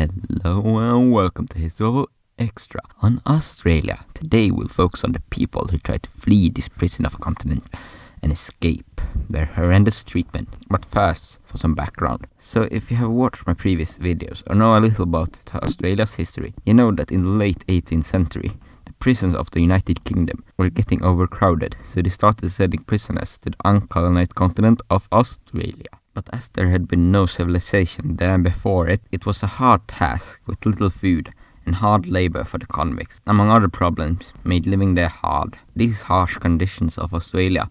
Hello and welcome to Historical Extra on Australia. Today we'll focus on the people who try to flee this prison of a continent and escape their horrendous treatment. But first, for some background. So if you have watched my previous videos or know a little about Australia's history, you know that in the late 18th century, the prisons of the United Kingdom were getting overcrowded, so they started sending prisoners to the uncolonized continent of Australia. But as there had been no civilization there before it was a hard task with little food and hard labor for the convicts, among other problems made living there hard. These harsh conditions of Australia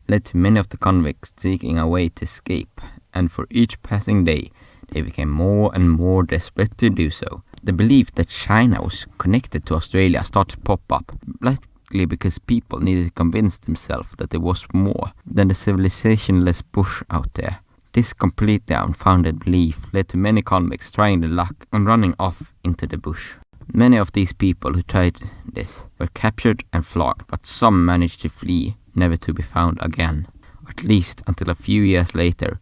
led to many of the convicts seeking a way to escape, and for each passing day they became more and more desperate to do so. The belief that China was connected to Australia started to pop up, likely because people needed to convince themselves that there was more than the civilizationless bush out there. This completely unfounded belief led to many convicts trying their luck and running off into the bush. Many of these people who tried this were captured and flogged, but some managed to flee, never to be found again, or at least until a few years later,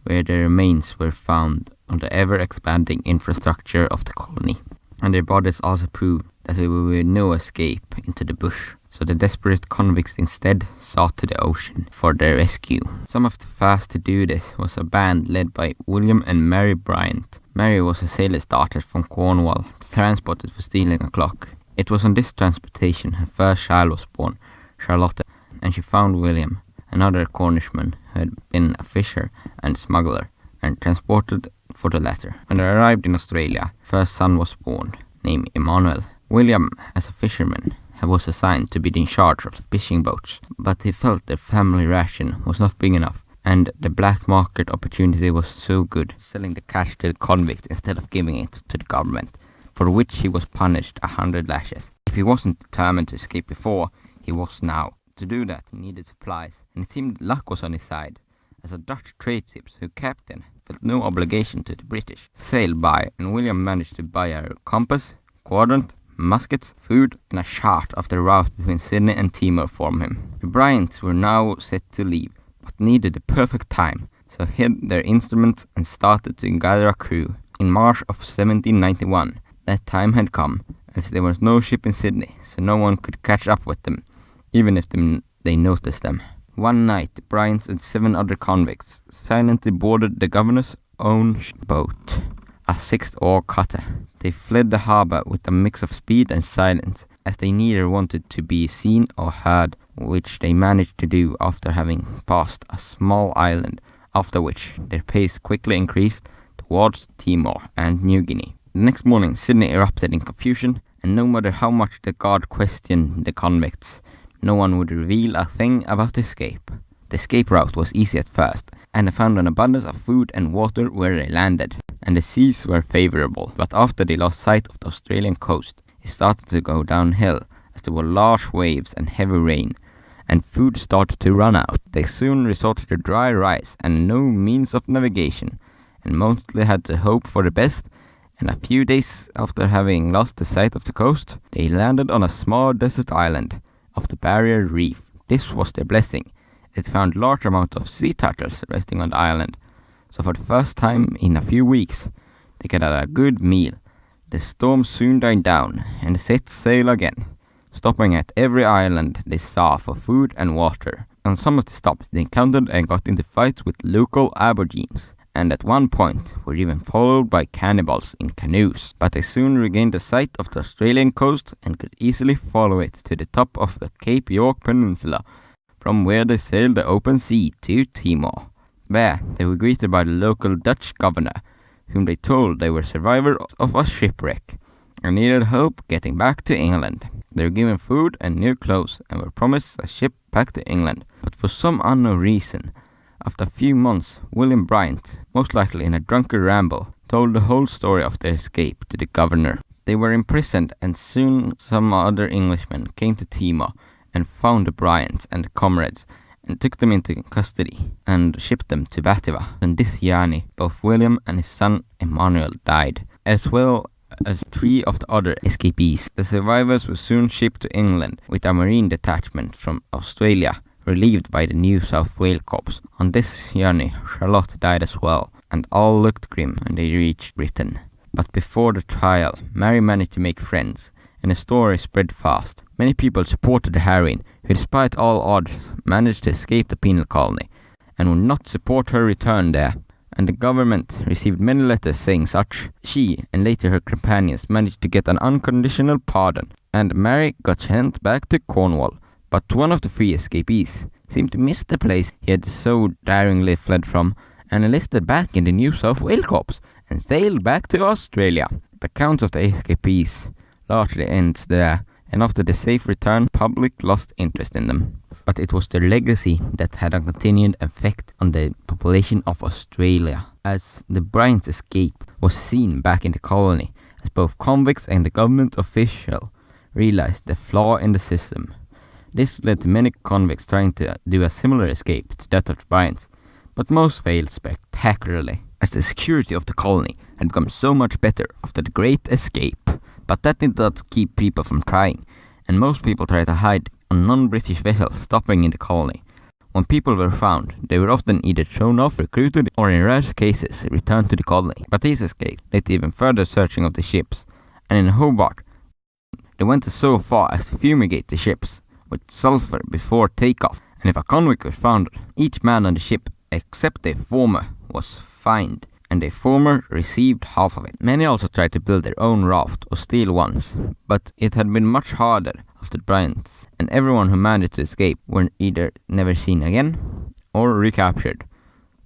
where their remains were found on the ever-expanding infrastructure of the colony. And their bodies also proved that there would be no escape into the bush. So the desperate convicts instead sought to the ocean for their rescue. Some of the first to do this was a band led by William and Mary Bryant. Mary was a sailor's daughter from Cornwall, transported for stealing a clock. It was on this transportation her first child was born, Charlotte, and she found William, another Cornishman who had been a fisher and smuggler, and transported for the latter. When they arrived in Australia, first son was born, named Emmanuel. William, as a fisherman, was assigned to be in charge of the fishing boats, but he felt their family ration was not big enough, and the black market opportunity was so good, selling the cash to the convicts instead of giving it to the government, for which he was punished 100 lashes. If he wasn't determined to escape before, he was now. To do that, he needed supplies, and it seemed luck was on his side, as a Dutch trade ship whose captain felt no obligation to the British sailed by, and William managed to buy a compass, quadrant, muskets, food, and a chart of the route between Sydney and Timor from him. The Bryants were now set to leave, but needed the perfect time, so hid their instruments and started to gather a crew. In March of 1791, that time had come, as there was no ship in Sydney, so no one could catch up with them, even if they noticed them. One night, the Bryants and 7 other convicts silently boarded the governor's own boat, a 6-oar cutter. They fled the harbour with a mix of speed and silence, as they neither wanted to be seen or heard, which they managed to do after having passed a small island, after which their pace quickly increased towards Timor and New Guinea. The next morning, Sydney erupted in confusion, and no matter how much the guard questioned the convicts, no one would reveal a thing about the escape. The escape route was easy at first, and they found an abundance of food and water where they landed, and the seas were favourable. But after they lost sight of the Australian coast, it started to go downhill, as there were large waves and heavy rain, and food started to run out. They soon resorted to dry rice and no means of navigation, and mostly had to hope for the best, and a few days after having lost the sight of the coast, they landed on a small desert island of the Barrier Reef. This was their blessing. It found large amount of sea turtles resting on the island, so for the first time in a few weeks, they could have a good meal. The storm soon died down, and they set sail again, stopping at every island they saw for food and water. On some of the stops, they encountered and got into fights with local aborigines, and at one point were even followed by cannibals in canoes. But they soon regained the sight of the Australian coast and could easily follow it to the top of the Cape York Peninsula, from where they sailed the open sea to Timor. There, they were greeted by the local Dutch governor, whom they told they were survivors of a shipwreck and needed help getting back to England. They were given food and new clothes and were promised a ship back to England. But for some unknown reason, after a few months, William Bryant, most likely in a drunken ramble, told the whole story of their escape to the governor. They were imprisoned, and soon some other Englishmen came to Timor and found the Bryants and the comrades, and took them into custody and shipped them to Bativa. On this journey, both William and his son Emmanuel died, as well as 3 of the other escapees. The survivors were soon shipped to England with a marine detachment from Australia, relieved by the New South Wales Corps. On this journey, Charlotte died as well, and all looked grim when they reached Britain. But before the trial, Mary managed to make friends, and the story spread fast. Many people supported the heroine, who despite all odds managed to escape the penal colony, and would not support her return there. And the government received many letters saying such. She, and later her companions, managed to get an unconditional pardon, and Mary got sent back to Cornwall. But one of the three escapees seemed to miss the place he had so daringly fled from, and enlisted back in the New South Wales Corps, and sailed back to Australia. The account of the escapees largely ends there, and after the safe return, public lost interest in them. But it was their legacy that had a continued effect on the population of Australia, as the Bryants' escape was seen back in the colony, as both convicts and the government official realized the flaw in the system. This led to many convicts trying to do a similar escape to that of Bryant, but most failed spectacularly, as the security of the colony had become so much better after the Great Escape. But that did not keep people from trying, and most people tried to hide on non-British vessels stopping in the colony. When people were found, they were often either thrown off, recruited, or in rare cases returned to the colony. But these escapes led to even further searching of the ships, and in Hobart, they went so far as to fumigate the ships with sulfur before takeoff, and if a convict was found, each man on the ship except the former was fined, and the former received half of it. Many also tried to build their own raft or steal ones, but it had been much harder after Bryant's, and everyone who managed to escape were either never seen again or recaptured.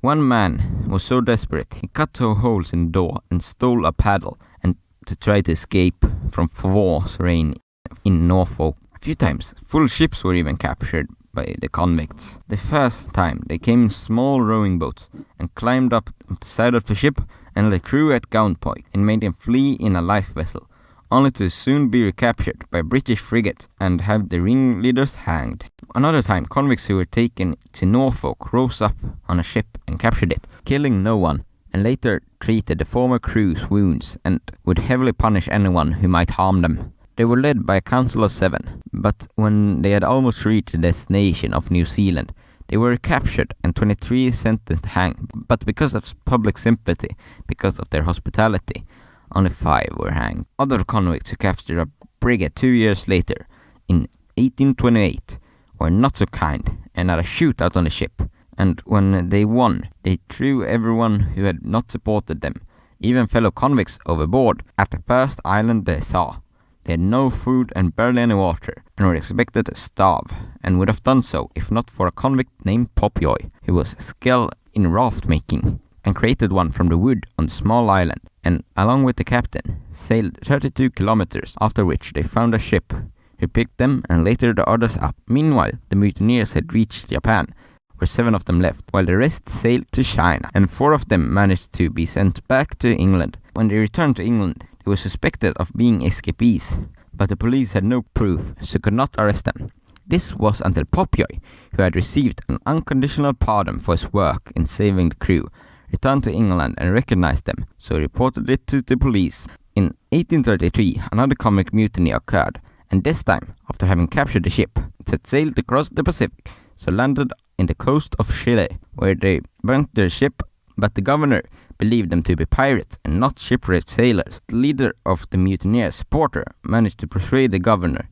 One man was so desperate he cut 2 holes in the door and stole a paddle and to try to escape from Force Rain in Norfolk. A few times, full ships were even captured by the convicts. The first time they came in small rowing boats and climbed up the side of the ship and held the crew at gunpoint and made them flee in a life vessel, only to soon be recaptured by a British frigate and have the ringleaders hanged. Another time, convicts who were taken to Norfolk rose up on a ship and captured it, killing no one, and later treated the former crew's wounds and would heavily punish anyone who might harm them. They were led by a council of 7, but when they had almost reached the destination of New Zealand, they were captured and 23 sentenced to hang. But because of public sympathy, because of their hospitality, only 5 were hanged. Other convicts who captured a brigade 2 years later, in 1828, were not so kind and had a shootout on the ship. And when they won, they threw everyone who had not supported them, even fellow convicts, overboard at the first island they saw. They had no food and barely any water, and were expected to starve, and would have done so if not for a convict named Popioy, who was skilled in raft making, and created one from the wood on a small island, and along with the captain, sailed 32 kilometers, after which they found a ship, who picked them and later the others up. Meanwhile, the mutineers had reached Japan, where 7 of them left, while the rest sailed to China, and 4 of them managed to be sent back to England. When they returned to England, they were suspected of being escapees, but the police had no proof, so could not arrest them. This was until Popioy, who had received an unconditional pardon for his work in saving the crew, returned to England and recognized them, so he reported it to the police. In 1833, another convict mutiny occurred, and this time, after having captured the ship, it had sailed across the Pacific, so landed in the coast of Chile, where they burnt their ship, but the governor believed them to be pirates and not shipwrecked sailors. The leader of the mutineers, Porter, managed to persuade the governor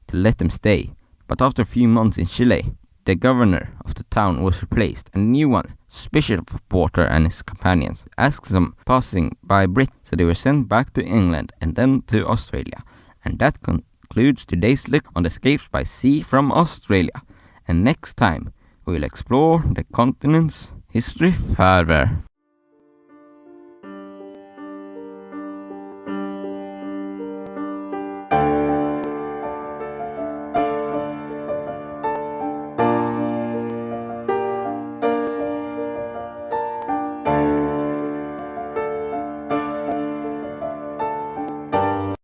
to let them stay, but after a few months in Chile, the governor of the town was replaced, and a new one, suspicious of Porter and his companions, asked them passing by Britain, so they were sent back to England and then to Australia. And that concludes today's look on the escapes by sea from Australia. And next time, we will explore the continent's history further.